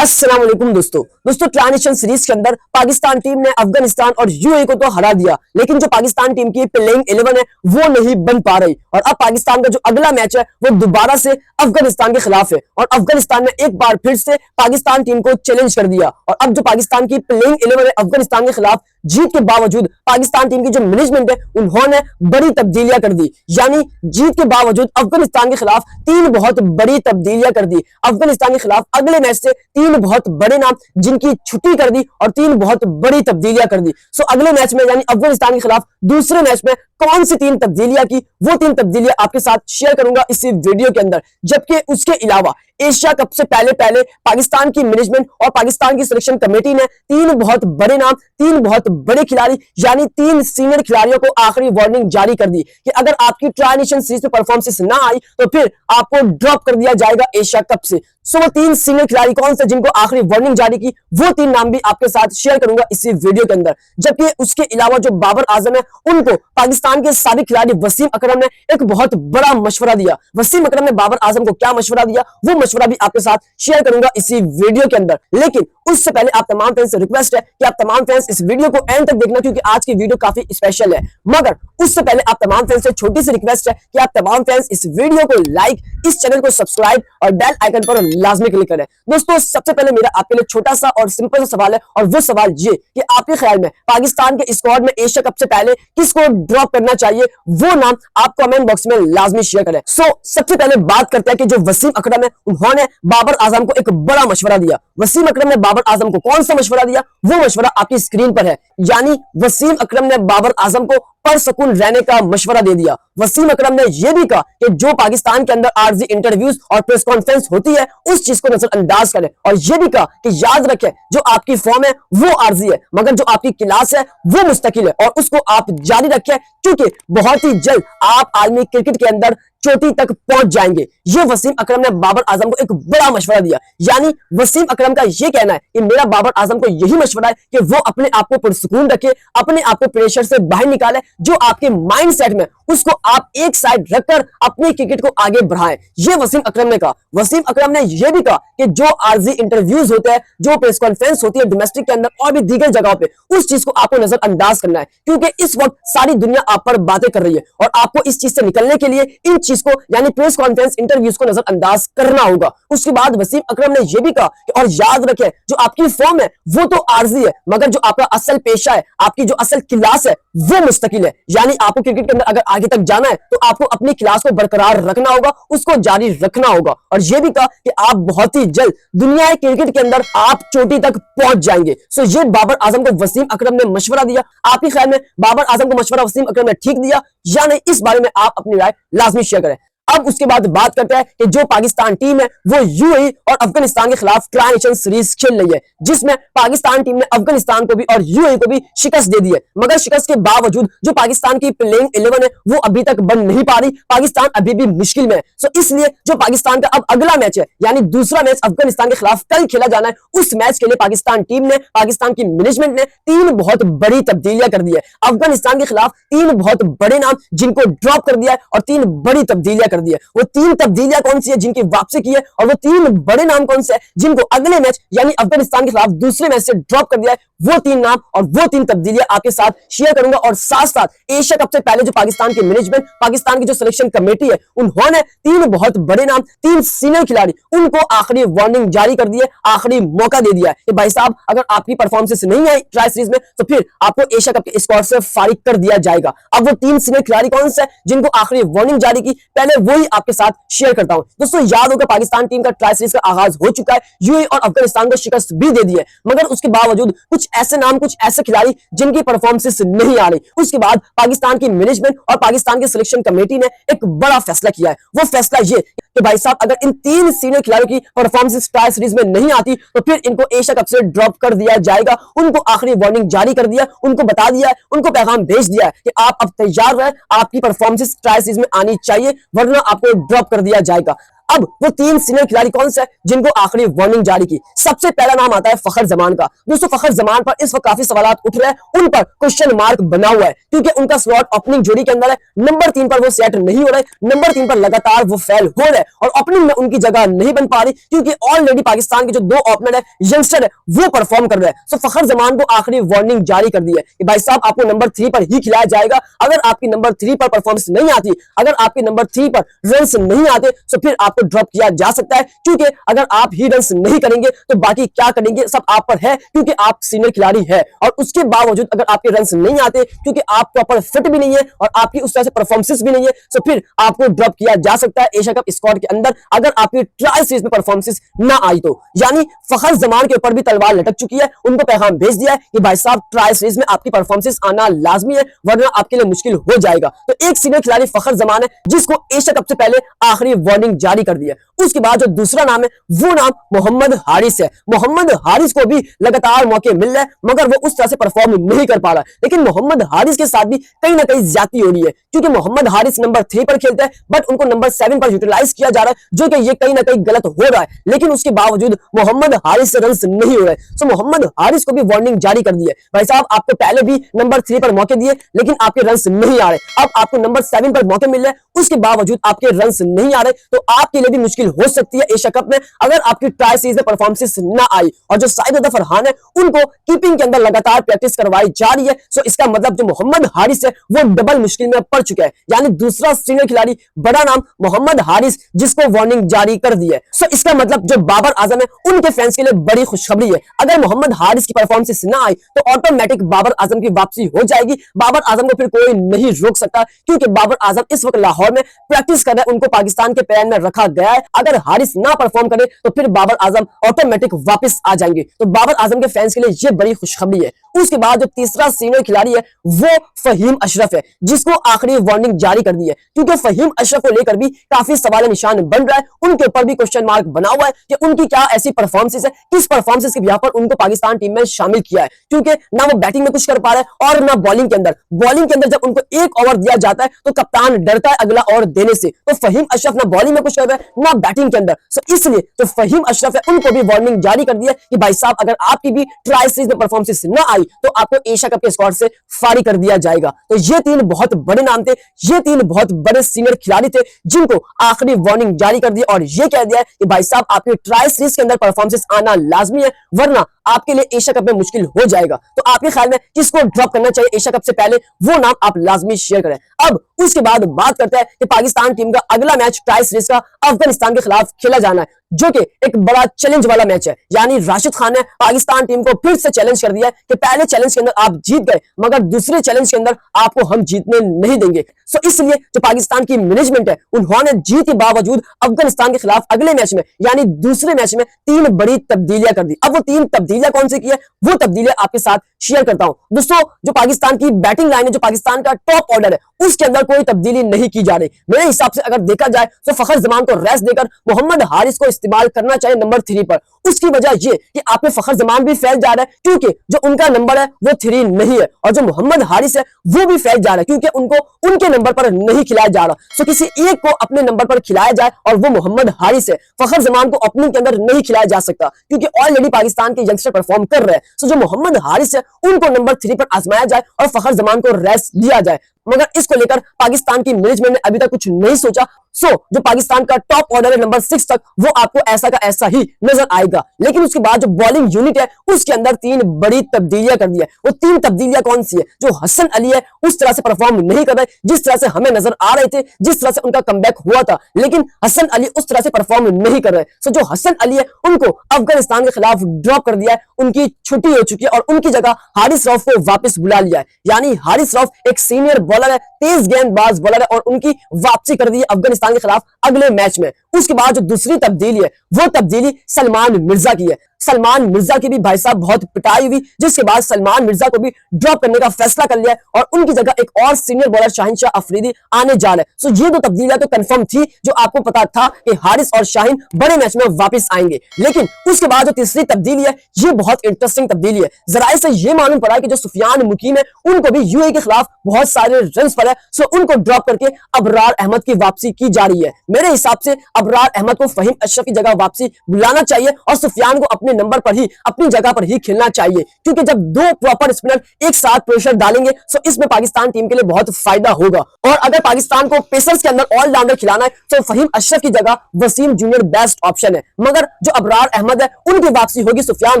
अस्सलाम वालेकुम दोस्तों ट्राई नेशन सीरीज के अंदर पाकिस्तान टीम ने अफगानिस्तान और यूएई को तो हरा दिया, लेकिन जो पाकिस्तान टीम की प्लेइंग 11 है वो नहीं बन पा रही। और अब पाकिस्तान का जो अगला मैच है वो दोबारा से अफगानिस्तान के खिलाफ है और अफगानिस्तान ने एक बार फिर से पाकिस्तान टीम को चैलेंज कर दिया। और अब जो पाकिस्तान की प्लेइंग 11 है अफगानिस्तान के खिलाफ, जीत के बावजूद पाकिस्तान टीम की जो मैनेजमेंट है उन्होंने बड़ी तब्दीलियां कर दी। यानी जीत के बावजूद अफगानिस्तान के खिलाफ 3 बहुत बड़ी तब्दीलियां कर दी। अफगानिस्तान के खिलाफ अगले मैच से 3 बहुत बड़े नाम जिनकी छुट्टी कर दी और 3 बहुत बड़ी तब्दीलियां कर दी। सो अगले मैच में यानी अफगानिस्तान के खिलाफ दूसरे मैच में कौन सी 3 तब्दीलियां की, वो 3 तब्दीलियां आपके साथ शेयर करूंगा इस वीडियो के अंदर। जबकि उसके अलावा एशिया कप से पहले पाकिस्तान की मैनेजमेंट और पाकिस्तान की सिलेक्शन कमेटी ने 3 बहुत बड़े नाम, 3 बहुत बड़े खिलाड़ी यानी 3 सीनियर खिलाड़ियों को आखिरी वार्निंग जारी कर दी कि अगर आपकी ट्राई नेशन सीरीज में परफॉर्मेंस ना आई तो फिर आपको ड्रॉप कर दिया जाएगा एशिया कप से। सो वो 3 सीनियर खिलाड़ी कौन से जिनको आखिरी वार्निंग जारी की, वो 3 नाम भी आपके साथ शेयर करूंगा इसी वीडियो के अंदर। जबकि उसके अलावा जो बाबर आजम है उनको पाकिस्तान के साबिक खिलाड़ी वसीम अकरम ने एक बहुत बड़ा मशवरा दिया। वसीम अकरम ने बाबर आजम को क्या मशवरा दिया, वो मशवरा भी आपके साथ शेयर करूंगा इसी वीडियो के अंदर। लेकिन उससे पहले आप तमाम फैंस से रिक्वेस्ट है कि आप तमाम फैंस इस वीडियो को एंड तक देखना, क्योंकि आज की वीडियो काफी स्पेशल है। मगर उससे पहले आप तमाम फैंस से छोटी सी रिक्वेस्ट है कि आप तमाम फैंस इस वीडियो को लाइक, इस चैनल को सब्सक्राइब और बेल आइकन पर लाजमी क्लिक करें। दोस्तों सबसे पहले मेरा आपके लिए छोटा सा और सिंपल सा सवाल है, और वो सवाल ये कि आपके ख्याल में पाकिस्तान के स्क्वाड में एशिया कप से पहले किसको ड्रॉप करना चाहिए, वो नाम आप कमेंट बॉक्स में लाजमी शेयर करें। सो सबसे पहले बात करते हैं कि जो वसीम अकरम है उन्होंने बाबर आजम को एक बड़ा मशवरा दिया। वसीम अकरम ने बाबर आजम को कौन सा मशवरा दिया, वो मशवरा आपकी स्क्रीन पर है। यानी वसीम अकरम ने बाबर आजम को परसकून रहने का मशवरा दे दिया। वसीम अकरम ने यह भी कहा कि जो पाकिस्तान के अंदर आरजी इंटरव्यूज और प्रेस कॉन्फ्रेंस होती है उस चीज को नजरअंदाज करें, और यह भी कहा कि याद रखें जो आपकी फॉर्म है वो आरजी है, मगर जो आपकी क्लास है वो मुस्तकिल है और उसको आप जारी रखें, क्योंकि बहुत ही जल्द आप आलमी क्रिकेट के अंदर चोटी तक पहुंच जाएंगे। ये वसीम अकरम ने बाबर आजम को एक बड़ा मशवरा दिया। यानी वसीम अकरम का ये कहना है कि मेरा बाबर आजम को यही मशवरा है कि वो अपने आप को पुरसुकून रखे, अपने आप को प्रेशर से बाहर निकाले, जो आपके माइंड सेट में उसको आप एक साइड रखकर अपने क्रिकेट को आगे बढ़ाएं। ये वसीम अकरम ने कहा। वसीम अकरम ने यह भी कहा कि जो आरजी इंटरव्यूज होते हैं, जो प्रेस कॉन्फ्रेंस होती है डोमेस्टिक के अंदर और भी दीगर जगहों पे, उस चीज को आपको नजरअंदाज करना है, क्योंकि इस वक्त सारी दुनिया आप पर बातें कर रही है और आपको इस चीज से निकलने के लिए इन चीज को यानी प्रेस कॉन्फ्रेंस इंटरव्यूज को नजरअंदाज करना होगा। उसके बाद वसीम अकरम ने यह भी कहा कि और याद रखें जो आपकी फॉर्म है वो तो आरजी है, मगर जो आपका असल पेशा है, आपकी जो असल क्लास है वो मुस्तकिल है। यानी आपको क्रिकेट के अंदर अगर आगे तक जाना है तो आपको अपनी क्लास को बरकरार रखना होगा, उसको जारी रखना होगा। और यह भी कहा कि आप बहुत ही जल्द दुनिया के क्रिकेट के अंदर आप चोटी तक पहुंच जाएंगे। सो ये बाबर आजम को वसीम अकरम ने मशवरा दिया। आपके ख्याल में बाबर आजम को मशवरा वसीम अकरम ने ठीक दिया या नहीं, इस बारे में आप अपनी राय लाजमी शेयर करें। अब उसके बाद बात करते हैं कि जो पाकिस्तान टीम है वो यूएई और अफगानिस्तान के खिलाफ ट्राई नेशन सीरीज खेल रही है, जिसमें पाकिस्तान टीम ने अफगानिस्तान को भी और यूएई को भी शिकस्त दे दी है। मगर शिकस्त के बावजूद जो पाकिस्तान की प्लेइंग 11 है वो अभी तक बन नहीं पा रही। पाकिस्तान अभी भी मुश्किल में है। सो इसलिए जो पाकिस्तान का अब अगला मैच है यानी दूसरा मैच अफगानिस्तान के खिलाफ कल खेला जाना है, उस मैच के लिए पाकिस्तान टीम ने, पाकिस्तान की मैनेजमेंट ने 3 बहुत बड़ी तब्दीलियां कर दी है। अफगानिस्तान के खिलाफ 3 बहुत बड़े नाम जिनको ड्रॉप कर दिया है और 3 बड़ी तब्दीलियां कर दी है। वो 3 तब्दीलियां कौन सी है जिनकी वापसी की है, और वो 3 बड़े नाम कौन से हैं जिनको अगले मैच यानी अफगानिस्तान के खिलाफ दूसरे मैच से ड्रॉप कर दिया है, वो 3 नाम और वो 3 तब्दीलियां आपके साथ शेयर करूंगा। और साथ साथ एशिया कप से पहले जो पाकिस्तान की मैनेजमेंट, पाकिस्तान की जो सिलेक्शन कमेटी है, उन्होंने 3 बहुत बड़े नाम, 3 सीनियर खिलाड़ी, उनको आखिरी वार्निंग जारी कर दी है, आखिरी मौका दे दिया है कि भाई साहब अगर आपकी परफॉर्मेंस नहीं आई ट्राई सीरीज में तो फिर आपको एशिया कप के स्क्वाड से फारिग कर दिया जाएगा। अब वो 3 सीनियर खिलाड़ी कौन से जिनको आखिरी वार्निंग जारी की, पहले वही आपके साथ शेयर करता हूं। दोस्तों याद होगा पाकिस्तान टीम का ट्राई सीरीज का आगाज हो चुका है, यूएई और अफगानिस्तान को शिकस्त भी दे दी है, मगर उसके बावजूद कुछ ऐसे नाम, कुछ ऐसे खिलाड़ी जिनकी परफॉर्मेंस नहीं आ रही। उसके बाद पाकिस्तान की मैनेजमेंट और पाकिस्तान की सिलेक्शन कमेटी ने एक बड़ा फैसला किया है। वो फैसला ये कि भाई साहब अगर इन 3 सीनियर खिलाड़ियों की परफॉर्मेंस ट्राई सीरीज में नहीं आती तो फिर इनको एशिया कप से ड्रॉप कर दिया जाएगा। उनको आखिरी वार्निंग जारी कर दिया, उनको बता दिया, उनको पैगाम भेज दिया है कि आप अब तैयार रहे, आपकी परफॉर्मेंस ट्राई सीरीज में आनी चाहिए, वरना आपको ड्रॉप कर दिया जाएगा। अब वो 3 सीनियर खिलाड़ी कौन से हैं जिनको आखिरी वार्निंग जारी की। सबसे पहला नाम आता है फखर जमान का। दोस्तों फखर जमान पर इस वक्त काफी सवाल उठ रहे हैं, उन पर क्वेश्चन मार्क बना हुआ है क्योंकि उनका स्लॉट ओपनिंग जोड़ी के अंदर है। नंबर 3 पर वो सेट नहीं हो रहे, नंबर 3 पर लगातार वो फेल हो रहे और ओपनिंग में उनकी जगह नहीं बन पा रही क्योंकि ऑलरेडी पाकिस्तान के जो 2 ओपनर है, यंगस्टर है, वो परफॉर्म कर रहे हैं। सो फखर जमान को आखिरी वार्निंग जारी कर दी है कि भाई साहब आपको नंबर 3 पर ही खिलाया जाएगा। अगर आपकी नंबर 3 पर परफॉर्मेंस नहीं आती, अगर आपके नंबर 3 पर रन्स नहीं आते तो फिर आपको ड्रॉप किया जा सकता है क्योंकि अगर आप ही रन्स नहीं करेंगे तो बाकी क्या करेंगे, सब आप पर है क्योंकि आप सीनियर खिलाड़ी है। और उसके बावजूद अगर आपके रन्स नहीं आते क्योंकि आप प्रॉपर फिट भी नहीं है और आपकी उस तरह से परफॉर्मेंस भी नहीं है, तो फिर आपको ड्रॉप किया जा सकता है एशिया कप स्क्वाड के अंदर अगर आपकी ट्रायल सीरीज में परफॉर्मेंस ना आई तो। यानी फखर जमान के ऊपर भी तलवार लटक चुकी है, उनको पैगाम भेज दिया है कि भाई साहब ट्रायल सीरीज में आपकी परफॉर्मेंस आना लाजमी है वरना आपके लिए मुश्किल हो जाएगा। तो एक सीनियर खिलाड़ी फखर जमान है जिसको एशिया कप से पहले आखिरी वार्निंग जारी कर दी है। उसके बाद जो दूसरा नाम है वो नाम मोहम्मद हारिस है। मोहम्मद हारिस को भी लगातार मौके मिल रहे हैं मगर वो उस तरह से परफॉर्म नहीं कर पा रहा, लेकिन मोहम्मद हारिस के साथ भी कहीं ना कहीं ज्यादती हो रही है क्योंकि मोहम्मद हारिस नंबर 3 पर खेलता है बट उनको नंबर 7 पर यूटिलाइज किया जा रहा है जो कि ये कहीं ना कहीं गलत हो रहा है। लेकिन उसके बावजूद मोहम्मद हारिस से रन नहीं हो रहे, सो मोहम्मद हारिस को भी वार्निंग जारी कर दी है। भाई साहब आपको पहले भी नंबर 3 पर मौके दिए लेकिन आपके रन नहीं आ रहे, अब आपको नंबर 7 पर मौके मिल रहे, उसके बावजूद आपके रन नहीं आ रहे तो आपके लिए भी मुश्किल हो सकती है एशिया कप में अगर आपकी ट्रायल सीरीज में परफॉर्मेंस ना आई। और जो साइद अदा फरहान है उनको कीपिंग के अंदर लगातार प्रैक्टिस करवाई जा रही है, सो इसका मतलब जो मोहम्मद हारिस है वो डबल मुश्किल में पड़ चुका है। यानी दूसरा सीनियर खिलाड़ी बड़ा नाम मोहम्मद हारिस जिसको वार्निंग जारी कर दी है। सो इसका मतलब जो बाबर आजम है उनके फैंस के लिए बड़ी खुशखबरी है, अगर मोहम्मद हारिस की परफॉर्मेंस ना आई तो ऑटोमेटिक बाबर आजम की वापसी हो जाएगी। बाबर आजम को फिर कोई नहीं रोक सकता क्योंकि बाबर आजम इस वक्त लाहौर में प्रैक्टिस कर रहे हैं, उनको पाकिस्तान के पैन में रखा गया है। अगर हारिस ना परफॉर्म करे तो फिर बाबर आजम ऑटोमेटिक वापस आ जाएंगे, तो बाबर आजम के फैंस के लिए ये बड़ी खुशखबरी है। उसके बाद जो तीसरा सीनियर खिलाड़ी है वो फहीम अशरफ है जिसको आखिरी वार्निंग जारी कर दी है क्योंकि फहीम अशरफ को लेकर भी काफी सवाल निशान बन रहा है, उनके ऊपर भी क्वेश्चन मार्क बना हुआ है कि उनकी क्या ऐसी परफॉर्मेंस है, किस परफॉर्मेंस के बिहाफ पर उनको पाकिस्तान टीम में शामिल किया है क्योंकि ना वो बैटिंग में कुछ कर पा रहा है और ना बॉलिंग के अंदर। बॉलिंग के अंदर जब उनको एक ओवर दिया जाता है तो कप्तान डरता है अगला ओवर देने से, तो फहीम अशरफ ना बॉलिंग में कुछ कर रहा है ना बैटिंग के अंदर, सो इसलिए जो फहीम अशरफ है उनको भी वार्निंग जारी कर दी है कि भाई साहब अगर आपकी भी ट्रायल सीरीज में परफॉर्मेंस ना आई तो आपको एशिया कप के स्क्वाड से फारिग कर दिया जाएगा। तो ये 3 बहुत बड़े नाम थे, ये 3 बहुत बड़े सीनियर खिलाड़ी थे जिनको आखिरी वार्निंग जारी कर दी और ये कह दिया है कि भाई साहब आपकी ट्रायल सीरीज के अंदर परफॉर्मेंस आना लाजमी है वरना आपके लिए एशिया कप में मुश्किल हो जाएगा। तो आपके ख्याल में किसको ड्रॉप करना चाहिए एशिया कप से पहले, वो नाम आप लाजमी शेयर करें। अब उसके बाद बात करते हैं कि पाकिस्तान टीम का अगला मैच ट्रायल सीरीज का अफगानिस्तान के खिलाफ खेला जाना है जो कि एक बड़ा चैलेंज वाला मैच है। यानी राशिद खान ने पाकिस्तान टीम को फिर से चैलेंज कर दिया है कि पहले चैलेंज के अंदर आप जीत गए मगर दूसरे चैलेंज के अंदर आपको हम जीतने नहीं देंगे। सो इसलिए जो पाकिस्तान की मैनेजमेंट है उन्होंने जीत के बावजूद अफगानिस्तान के खिलाफ अगले मैच में यानी दूसरे मैच में 3 बड़ी तब्दीलियां कर दी। अब वो 3 तब्दीलियां कौन सी की है वो तब्दीलियां आपके साथ शेयर करता हूं। दोस्तों जो पाकिस्तान की बैटिंग लाइन है, जो पाकिस्तान का टॉप ऑर्डर है, उसके अंदर कोई तब्दीली नहीं की जा रही। मेरे हिसाब से अगर देखा जाए तो फखर जमान को रेस्ट देकर मोहम्मद हारिस को इस्तेमाल करना चाहिए नंबर 3 पर। उसकी वजह ये कि आप में फखर जमान भी फैल जा रहा है क्योंकि जो उनका नंबर है वो 3 नहीं है और जो मोहम्मद हारिस है वो भी फैल जा रहा है क्योंकि उनको उनके नंबर पर नहीं खिलाया जा रहा। सो किसी एक को अपने नंबर पर खिलाया जाए और वो मोहम्मद हारिस है। फखर जमान को ओपनिंग के अंदर नहीं खिलाया जा सकता क्योंकि ऑलरेडी पाकिस्तान के यंगस्टर परफॉर्म कर रहे हैं। सो जो मोहम्मद हारिस है उनको नंबर 3 पर आजमाया जाए और फखर जमान को रेस्ट दिया जाए, मगर इसको लेकर पाकिस्तान की मैनेजमेंट ने अभी तक कुछ नहीं सोचा। सो जो पाकिस्तान का टॉप ऑर्डर है नंबर 6 तक वो आपको ऐसा का ऐसा ही नजर आएगा। लेकिन उसके बाद जो बॉलिंग यूनिट है उसके अंदर 3 बड़ी तब्दीलियां कर दी है। वो 3 तब्दीलियां कौन सी है? जो हसन अली है उस तरह से परफॉर्म नहीं कर रहे जिस तरह से हमें नजर आ रहे थे, जिस तरह से उनका कमबैक हुआ था, लेकिन हसन अली उस तरह से परफॉर्म नहीं कर रहे। सो जो हसन अली है उनको अफगानिस्तान के खिलाफ ड्रॉप कर दिया है, उनकी छुट्टी हो चुकी है और उनकी जगह हारिस रऊफ को वापस बुला लिया है। यानी हारिस रऊफ एक सीनियर बॉलर है, तेज गेंदबाज बॉलर है और उनकी वापसी कर दी है अफगानिस्तान के खिलाफ अगले मैच में। उसके बाद जो दूसरी तब्दीली है वो तब्दीली सलमान मिर्जा की है। सलमान मिर्जा की भी भाई साहब बहुत पिटाई हुई, जिसके बाद सलमान मिर्जा को भी ड्रॉप करने का फैसला कर लिया और उनकी जगह एक और सीनियर बॉलर शाहीन शाह अफरीदी आने जा रहे हैं। सो ये दो तब्दीलियां तो कंफर्म थी, जो आपको पता था कि हारिस और शाहीन बड़े मैच में वापस आएंगे। लेकिन उसके बाद जो तीसरी तब्दीली है, ये बहुत इंटरेस्टिंग तब्दीली है। जरा से ये मालूम पड़ा कि जो सुफियान मुकीम है, उनको भी यूएई के खिलाफ बहुत सारे रन पर है, सो उनको ड्रॉप करके अबरार अहमद की वापसी की जा रही है। मेरे हिसाब से अबरार अहमद को फहीम अशरफ की जगह वापसी बुलाना चाहिए और सुफियान को अपने नंबर पर ही, अपनी जगह पर ही खेलना चाहिए, क्योंकि जब दो प्रॉपर स्पिनर एक साथ प्रेशर डालेंगे तो इसमें पाकिस्तान टीम के लिए बहुत फायदा होगा। और अगर पाकिस्तान को पेसर्स के अंदर ऑलराउंडर खिलाना है तो फहीम अशरफ की जगह वसीम जूनियर बेस्ट ऑप्शन है। मगर जो अबरार अहमद है, उनकी वापसी होगी सुफियान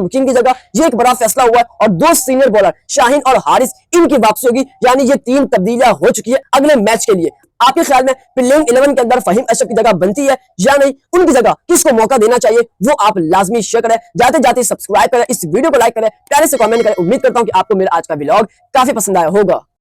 मुकीम की जगह। ये एक बड़ा फैसला हुआ है और दो सीनियर बॉलर शाहीन और हारिस, इनकी वापसी होगी, यानी ये तीन तब्दीलियां हो चुकी है अगले मैच के लिए। आपके ख्याल में प्लेइंग 11 के अंदर फहीम अशरफ की जगह बनती है या नहीं? उनकी जगह किसको मौका देना चाहिए, वो आप लाजमी शेयर करें। जाते जाते सब्सक्राइब करें, इस वीडियो को लाइक करें, प्यारे से कमेंट करें। उम्मीद करता हूं कि आपको मेरा आज का व्लॉग काफी पसंद आया होगा।